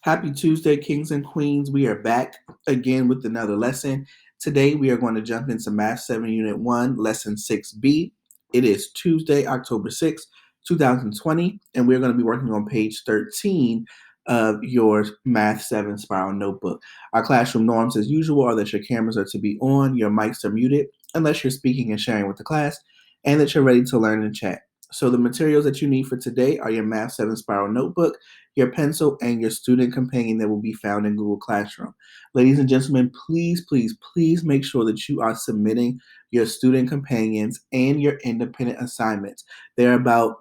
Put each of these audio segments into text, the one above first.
Happy Tuesday, kings and queens. We are back again with another lesson. Today, we are going to jump into Math 7 Unit 1, Lesson 6b. It is Tuesday, October 6th, 2020, and we're going to be working on page 13 of your Math 7 Spiral Notebook. Our classroom norms, as usual, are that your cameras are to be on, your mics are muted, unless you're speaking and sharing with the class, and that you're ready to learn and chat. So the materials that you need for today are your Math 7 Spiral Notebook, your pencil, and your student companion that will be found in Google Classroom. Ladies and gentlemen, please, please, please make sure that you are submitting your student companions and your independent assignments. They're about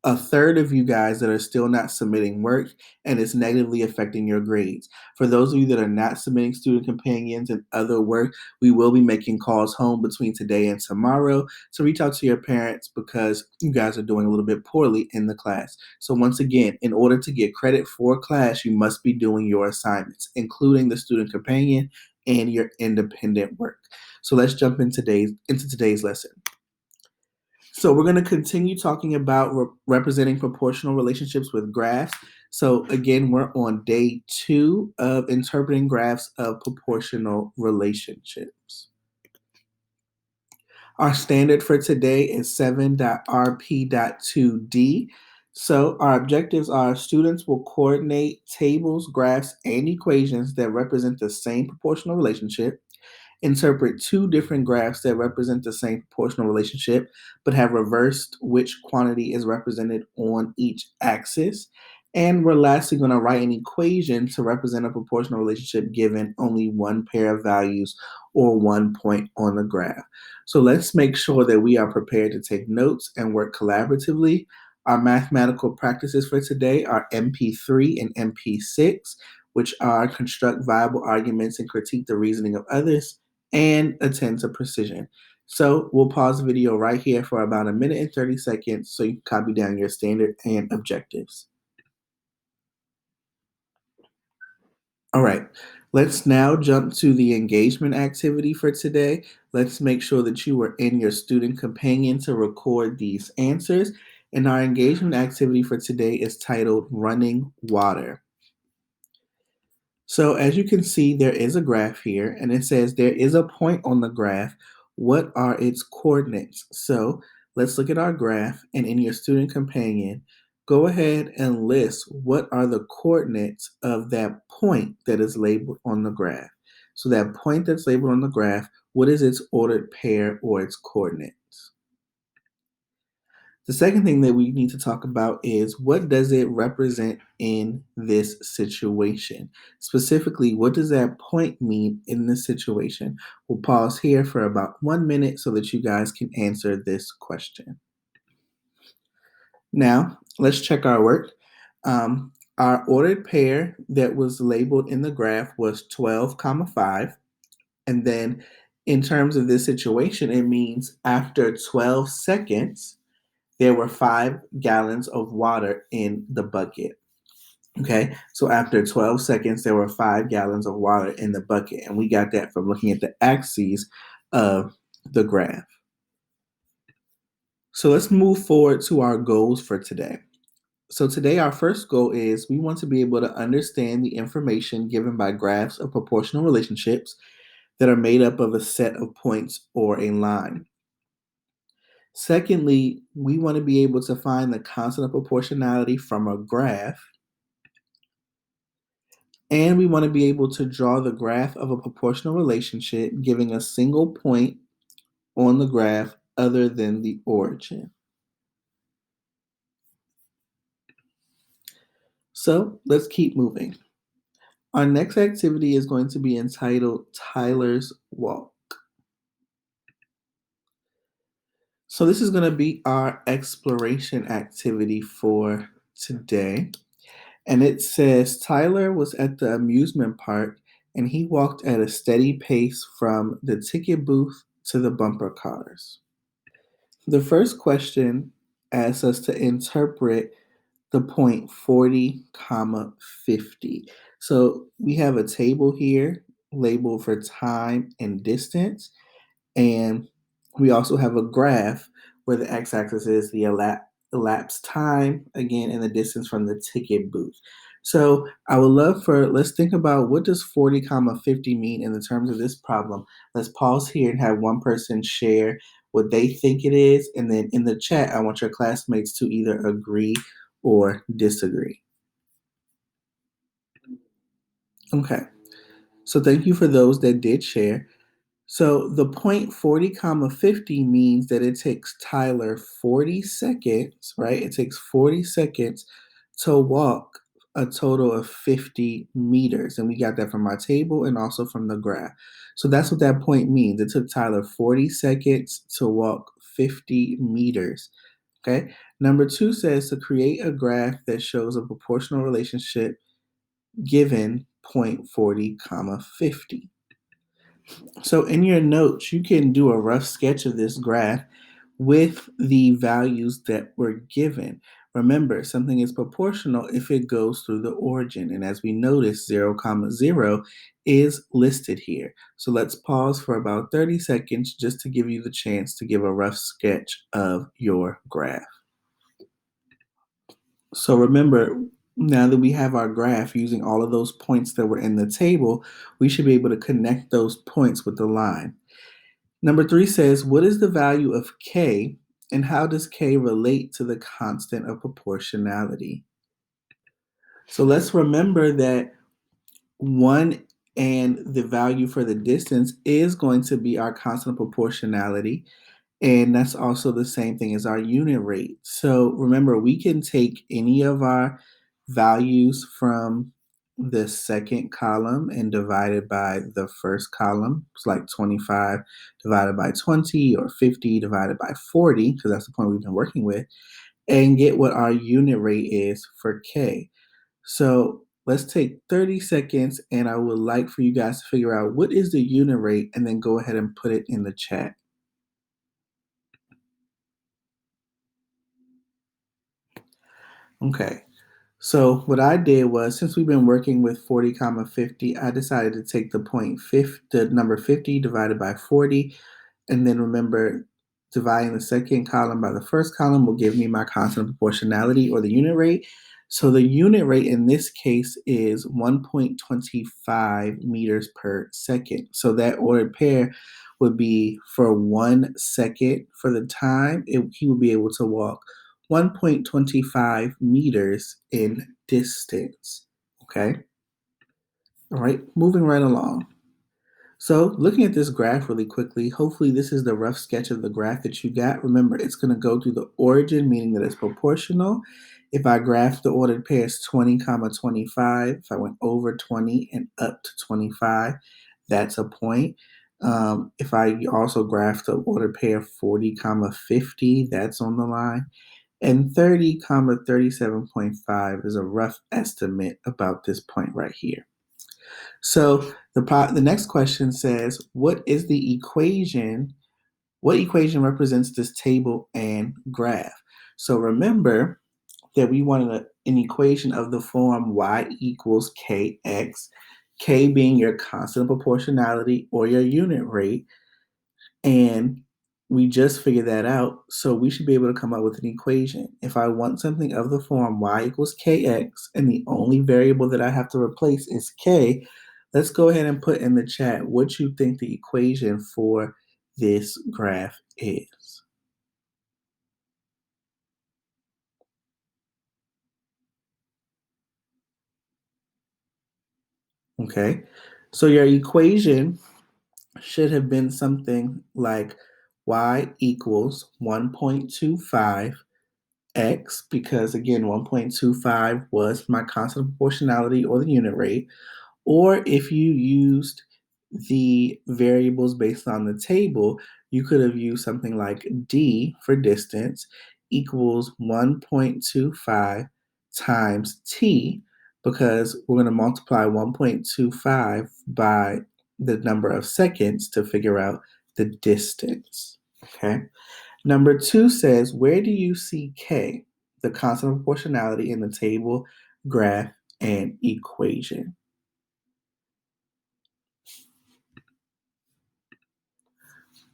a third of you guys that are still not submitting work, and it's negatively affecting your grades. For those of you that are not submitting student companions and other work, we will be making calls home between today and tomorrow to reach out to your parents because you guys are doing a little bit poorly in the class. So once again, in order to get credit for class, you must be doing your assignments, including the student companion and your independent work. So let's jump into today's lesson. So we're going to continue talking about representing proportional relationships with graphs. So again, we're on day 2 of interpreting graphs of proportional relationships. Our standard for today is 7.rp.2d. So our objectives are students will coordinate tables, graphs, and equations that represent the same proportional relationship, interpret 2 different graphs that represent the same proportional relationship but have reversed which quantity is represented on each axis. And we're lastly going to write an equation to represent a proportional relationship given only one pair of values or 1 point on the graph. So let's make sure that we are prepared to take notes and work collaboratively. Our mathematical practices for today are MP3 and MP6, which are construct viable arguments and critique the reasoning of others, and attend to precision. So we'll pause the video right here for about 1 minute and 30 seconds so you can copy down your standard and objectives. All right, let's now jump to the engagement activity for today. Let's make sure that you are in your student companion to record these answers. And our engagement activity for today is titled Running Water. So as you can see, there is a graph here, and it says there is a point on the graph. What are its coordinates? So let's look at our graph, and in your student companion, go ahead and list what are the coordinates of that point that is labeled on the graph. So that point that's labeled on the graph, what is its ordered pair or its coordinates? The second thing that we need to talk about is what does it represent in this situation? Specifically, what does that point mean in this situation? We'll pause here for about 1 minute so that you guys can answer this question. Now, let's check our work. Our ordered pair that was labeled in the graph was 12, 5. And then in terms of this situation, it means after 12 seconds, there were 5 gallons of water in the bucket. Okay, so after 12 seconds, there were 5 gallons of water in the bucket. And we got that from looking at the axes of the graph. So let's move forward to our goals for today. So today, our first goal is we want to be able to understand the information given by graphs of proportional relationships that are made up of a set of points or a line. Secondly, we want to be able to find the constant of proportionality from a graph. And we want to be able to draw the graph of a proportional relationship giving a single point on the graph other than the origin. So let's keep moving. Our next activity is going to be entitled Tyler's Walk. So this is going to be our exploration activity for today. And it says Tyler was at the amusement park and he walked at a steady pace from the ticket booth to the bumper cars. The first question asks us to interpret the point 40, 50. So we have a table here labeled for time and distance. And we also have a graph where the x-axis is the elapsed time, again, and the distance from the ticket booth. So I would love let's think about what does 40 comma 50 mean in the terms of this problem. Let's pause here and have one person share what they think it is. And then in the chat, I want your classmates to either agree or disagree. Okay. So thank you for those that did share. So the point 40 comma 50 means that it takes Tyler 40 seconds, right? It takes 40 seconds to walk a total of 50 meters. And we got that from our table and also from the graph. So that's what that point means. It took Tyler 40 seconds to walk 50 meters. Okay. Number two says to create a graph that shows a proportional relationship given point 40 comma 50. So in your notes, you can do a rough sketch of this graph with the values that were given. Remember, something is proportional if it goes through the origin. And as we notice, 0, comma 0 is listed here. So let's pause for about 30 seconds just to give you the chance to give a rough sketch of your graph. So remember, now that we have our graph using all of those points that were in the table, we should be able to connect those points with the line. Number three says, what is the value of k and how does k relate to the constant of proportionality? So let's remember that 1 and the value for the distance is going to be our constant of proportionality. And that's also the same thing as our unit rate. So remember, we can take any of our values from the second column and divide it by the first column. It's like 25 divided by 20 or 50 divided by 40, because that's the point we've been working with, and get what our unit rate is for K. So let's take 30 seconds and I would like for you guys to figure out what is the unit rate and then go ahead and put it in the chat. Okay. So what I did was, since we've been working with 40 comma 50, I decided to take the point 50, the number 50 divided by 40, and then remember, dividing the second column by the first column will give me my constant of proportionality or the unit rate. So the unit rate in this case is 1.25 meters per second. So that ordered pair would be for 1 second for the time, he would be able to walk 1.25 meters in distance. Okay. All right. Moving right along. So looking at this graph really quickly, hopefully this is the rough sketch of the graph that you got. Remember, it's going to go through the origin, meaning that it's proportional. If I graph the ordered pair as 20 comma 25, if I went over 20 and up to 25, that's a point. If I also graph the ordered pair 40 comma 50, that's on the line. And 30 comma 37.5 is a rough estimate about this point right here. So the next question says, what is the equation? What equation represents this table and graph? So remember that we wanted an equation of the form y equals kx, k being your constant proportionality or your unit rate, and we just figured that out, so we should be able to come up with an equation. If I want something of the form y equals kx, and the only variable that I have to replace is k, let's go ahead and put in the chat what you think the equation for this graph is. Okay, so your equation should have been something like y equals 1.25 x, because again 1.25 was my constant of proportionality or the unit rate, or if you used the variables based on the table, you could have used something like d for distance equals 1.25 times t, because we're going to multiply 1.25 by the number of seconds to figure out the distance. Okay. Number two says, where do you see K, the constant of proportionality in the table, graph, and equation?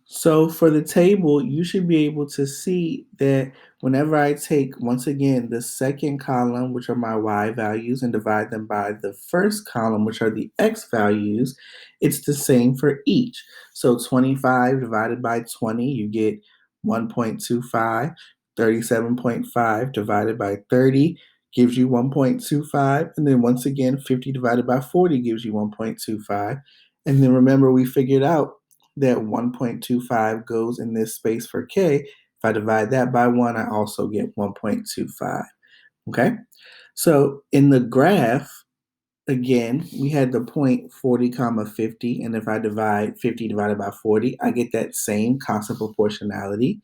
So for the table, you should be able to see that whenever I take, once again, the second column, which are my y values, and divide them by the first column, which are the x values, it's the same for each. So 25 divided by 20, you get 1.25. 37.5 divided by 30 gives you 1.25. And then once again, 50 divided by 40 gives you 1.25. And then remember, we figured out that 1.25 goes in this space for k. If I divide that by 1, I also get 1.25. Okay? So in the graph, again, we had the point 40 comma 50. And if I divide 50 divided by 40, I get that same constant proportionality.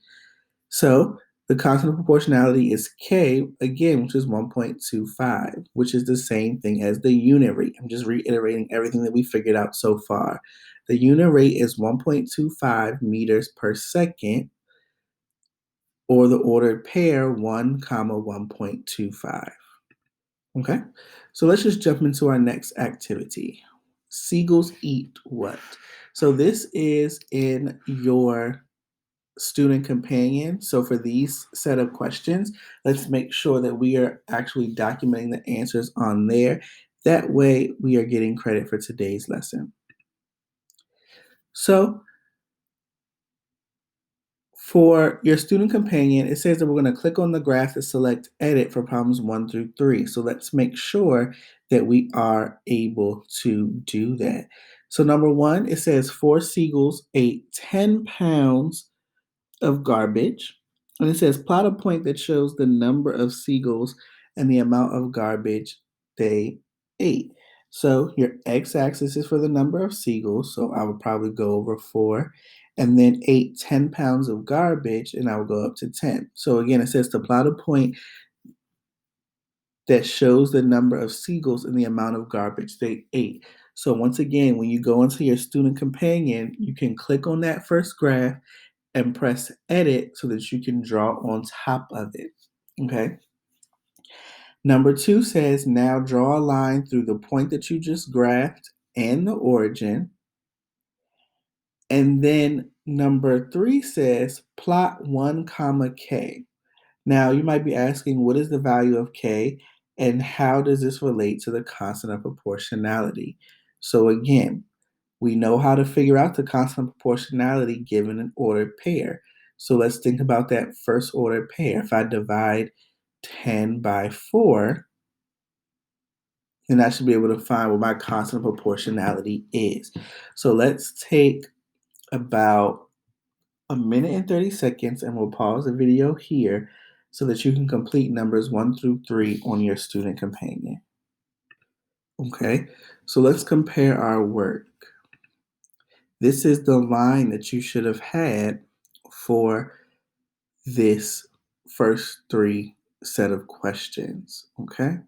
So the constant proportionality is k, again, which is 1.25, which is the same thing as the unit rate. I'm just reiterating everything that we figured out so far. The unit rate is 1.25 meters per second, or the ordered pair 1 comma 1.25. Okay, so let's just jump into our next activity. Seagulls eat what? So this is in your student companion. So for these set of questions, let's make sure that we are actually documenting the answers on there. That way we are getting credit for today's lesson. So for your student companion, it says that we're going to click on the graph to select edit for problems 1 through 3. So let's make sure that we are able to do that. So number 1, it says 4 seagulls ate 10 pounds of garbage. And it says plot a point that shows the number of seagulls and the amount of garbage they ate. So your x-axis is for the number of seagulls, so I would probably go over 4, and then ate 10 pounds of garbage, and I will go up to 10. So again, it says to plot a point that shows the number of seagulls and the amount of garbage they ate. So once again, when you go into your student companion, you can click on that first graph and press edit so that you can draw on top of it. Okay. Number 2 says now draw a line through the point that you just graphed and the origin. And then number 3 says plot 1 comma k. Now you might be asking, what is the value of k and how does this relate to the constant of proportionality? So again, we know how to figure out the constant proportionality given an ordered pair. So let's think about that first ordered pair. If I divide 10 by 4, then I should be able to find what my constant proportionality is. So let's take about a minute and 30 seconds and we'll pause the video here so that you can complete numbers 1 through 3 on your student companion. Okay, so let's compare our work. This is the line that you should have had for this first 3 set of questions, okay?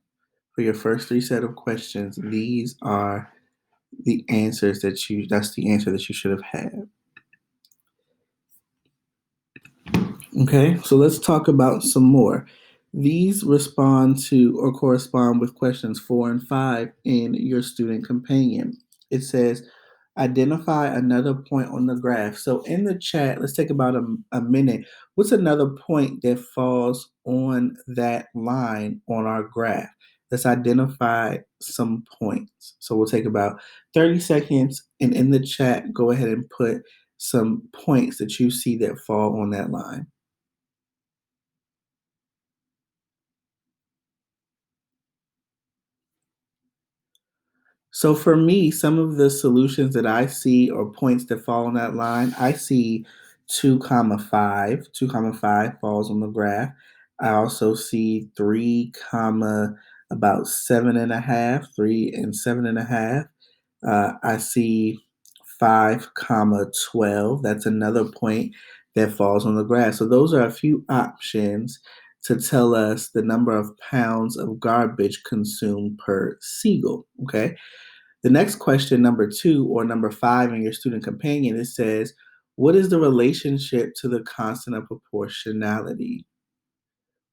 For your first 3 set of questions, these are the answers that's the answer that you should have had. Okay, so let's talk about some more. These respond to or correspond with questions 4 and 5 in your student companion. It says, identify another point on the graph. So in the chat, let's take about a minute. What's another point that falls on that line on our graph? Let's identify some points. So we'll take about 30 seconds, and in the chat, go ahead and put some points that you see that fall on that line. So for me, some of the solutions that I see or points that fall on that line, I see 2 comma 5. 2 comma 5 falls on the graph. I also see 3 comma about 7.5, 3 and 7.5. I see 5 comma 12. That's another point that falls on the graph. So those are a few options to tell us the number of pounds of garbage consumed per seagull. Okay. The next question, number 2 or number 5 in your student companion, it says, what is the relationship to the constant of proportionality?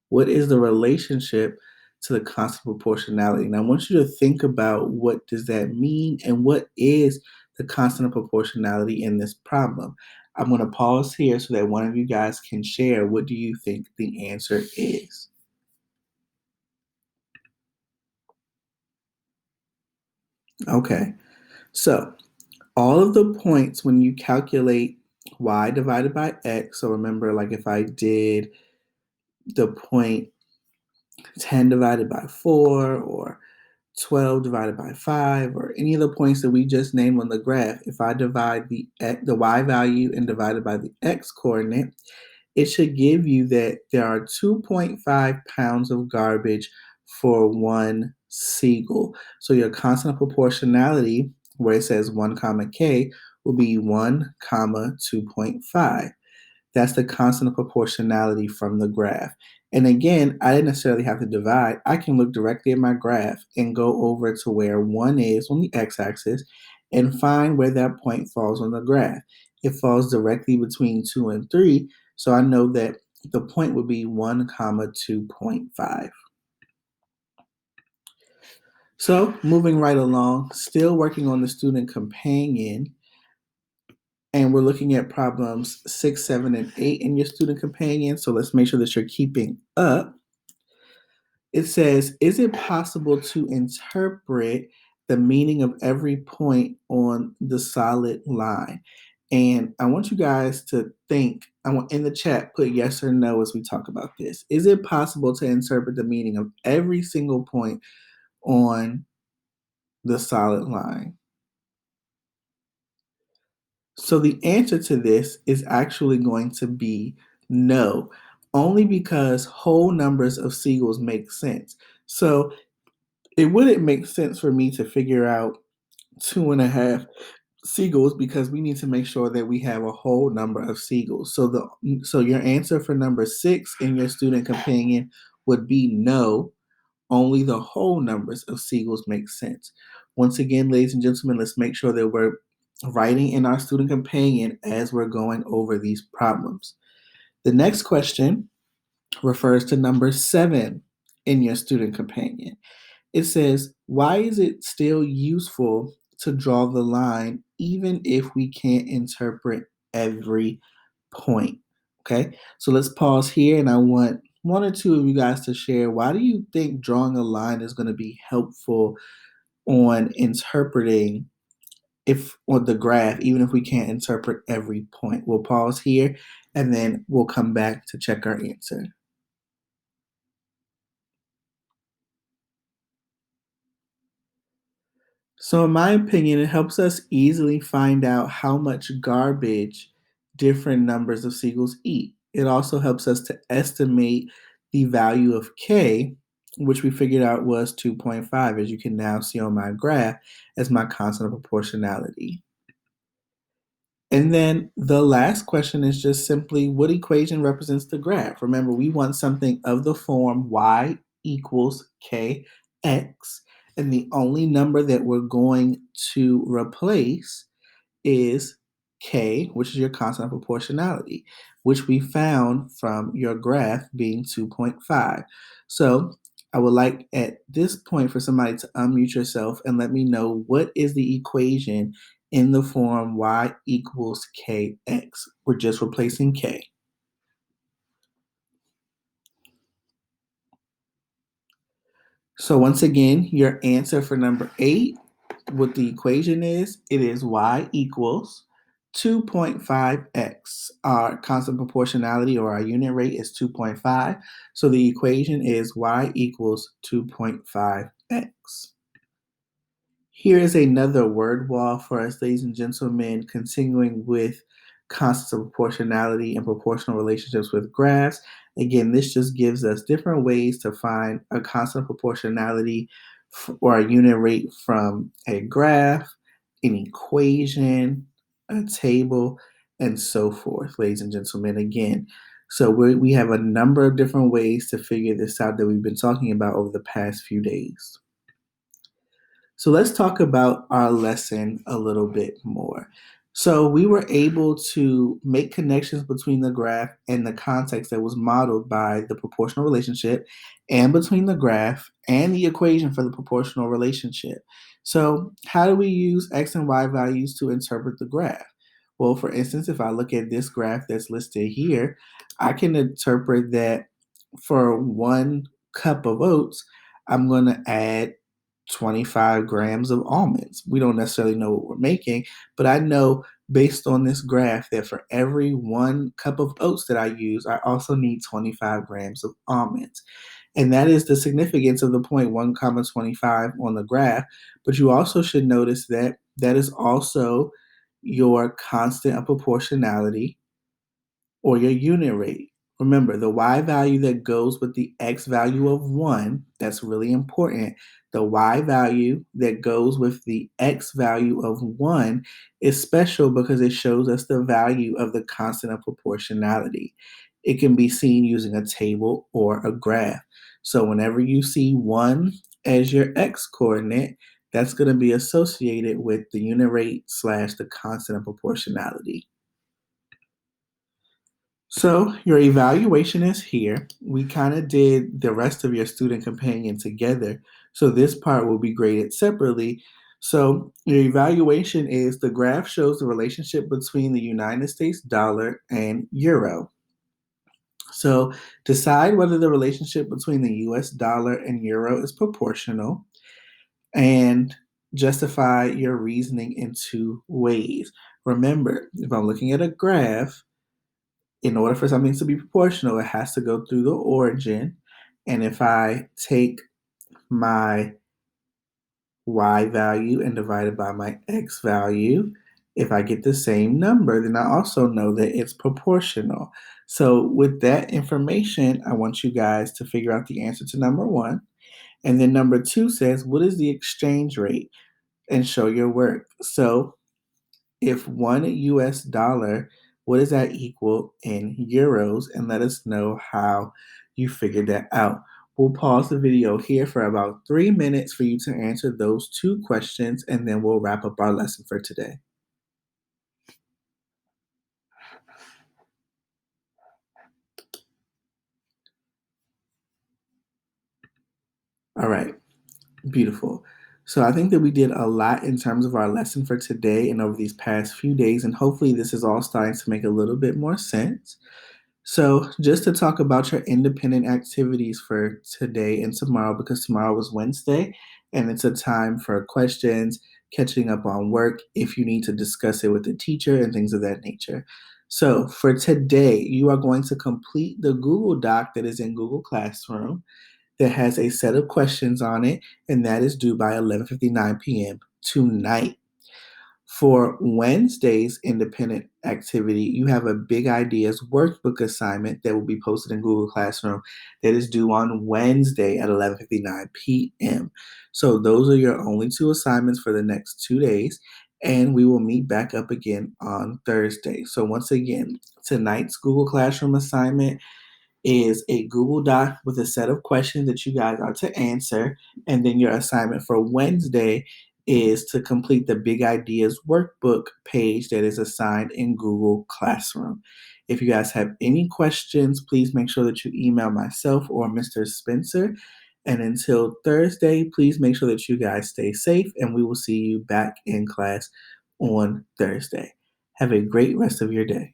What is the relationship to the constant proportionality? And I want you to think about what does that mean and what is the constant of proportionality in this problem. I'm going to pause here so that one of you guys can share what do you think the answer is. Okay, so all of the points when you calculate y divided by x, so remember, like if I did the point 10 divided by 4 or 12 divided by 5 or any of the points that we just named on the graph, if I divide the y value and divide it by the x coordinate, it should give you that there are 2.5 pounds of garbage for one seagull. So your constant of proportionality, where it says 1 comma k, will be 1 comma 2.5. That's the constant of proportionality from the graph. And again, I didn't necessarily have to divide. I can look directly at my graph and go over to where 1 is on the x-axis and find where that point falls on the graph. It falls directly between 2 and 3, so I know that the point would be 1 comma 2.5. So moving right along, still working on the student companion, and we're looking at problems 6, 7, and 8 in your student companion. So let's make sure that you're keeping up. It says, is it possible to interpret the meaning of every point on the solid line? And I want you guys to think, I want in the chat, put yes or no as we talk about this. Is it possible to interpret the meaning of every single point on the solid line? So the answer to this is actually going to be no, only because whole numbers of seagulls make sense. So it wouldn't make sense for me to figure out 2.5 seagulls because we need to make sure that we have a whole number of seagulls. So your answer for number 6 in your student companion would be no, only the whole numbers of seagulls make sense. Once again, ladies and gentlemen, let's make sure that we're writing in our student companion as we're going over these problems. The next question refers to number 7 in your student companion. It says, why is it still useful to draw the line even if we can't interpret every point? Okay, so let's pause here and I want one or two of you guys to share why do you think drawing a line is going to be helpful on interpreting if on the graph, even if we can't interpret every point. We'll pause here and then we'll come back to check our answer. So, in my opinion, it helps us easily find out how much garbage different numbers of seagulls eat. It also helps us to estimate the value of K, which we figured out was 2.5, as you can now see on my graph as my constant of proportionality. And then the last question is just simply what equation represents the graph? Remember, we want something of the form y equals kx, and the only number that we're going to replace is k, which is your constant of proportionality, which we found from your graph being 2.5. So I would like at this point for somebody to unmute yourself and let me know what is the equation in the form y equals kx. We're just replacing k. So once again, your answer for number 8, what the equation is, it is y equals 2.5x. Our constant proportionality or our unit rate is 2.5. So the equation is y equals 2.5x. Here is another word wall for us, ladies and gentlemen, continuing with constants of proportionality and proportional relationships with graphs. Again, this just gives us different ways to find a constant of proportionality or a unit rate from a graph, an equation, a table, and so forth, ladies and gentlemen. Again, so we have a number of different ways to figure this out that we've been talking about over the past few days. So let's talk about our lesson a little bit more. So we were able to make connections between the graph and the context that was modeled by the proportional relationship and between the graph and the equation for the proportional relationship. So how do we use x and y values to interpret the graph? Well, for instance, if I look at this graph that's listed here, I can interpret that for 1 cup of oats, I'm going to add 25 grams of almonds. We don't necessarily know what we're making, but I know based on this graph that for every 1 cup of oats that I use, I also need 25 grams of almonds. And that is the significance of the point 1 comma 25 on the graph. But you also should notice that that is also your constant of proportionality or your unit rate. Remember, the y value that goes with the x value of 1, that's really important. The y value that goes with the x value of 1 is special because it shows us the value of the constant of proportionality. It can be seen using a table or a graph. So whenever you see 1 as your x coordinate, that's going to be associated with the unit rate slash the constant of proportionality. So your evaluation is here. We kind of did the rest of your student companion together. So this part will be graded separately. So your evaluation is the graph shows the relationship between the United States dollar and euro. So decide whether the relationship between the US dollar and euro is proportional and justify your reasoning in 2 ways. Remember, if I'm looking at a graph, in order for something to be proportional, it has to go through the origin. And if I take my y value and divide it by my x value, if I get the same number, then I also know that it's proportional. So with that information, I want you guys to figure out the answer to number 1. And then number 2 says, what is the exchange rate? And show your work. So if 1 US dollar, what does that equal in euros? And let us know how you figured that out. We'll pause the video here for about 3 minutes for you to answer those 2 questions, and then we'll wrap up our lesson for today. All right, beautiful. So I think that we did a lot in terms of our lesson for today and over these past few days, and hopefully this is all starting to make a little bit more sense. So, just to talk about your independent activities for today and tomorrow, because tomorrow is Wednesday and it's a time for questions, catching up on work, if you need to discuss it with the teacher and things of that nature. So, for today, you are going to complete the Google Doc that is in Google Classroom that has a set of questions on it, and that is due by 11:59 p.m. tonight. For Wednesday's independent activity, you have a Big Ideas workbook assignment that will be posted in Google Classroom that is due on Wednesday at 11:59 p.m. So those are your only 2 assignments for the next 2 days, and we will meet back up again on Thursday. So once again, tonight's Google Classroom assignment is a Google Doc with a set of questions that you guys are to answer. And then your assignment for Wednesday is to complete the Big Ideas workbook page that is assigned in Google Classroom. If you guys have any questions, please make sure that you email myself or Mr. Spencer. And until Thursday, please make sure that you guys stay safe, and we will see you back in class on Thursday. Have a great rest of your day.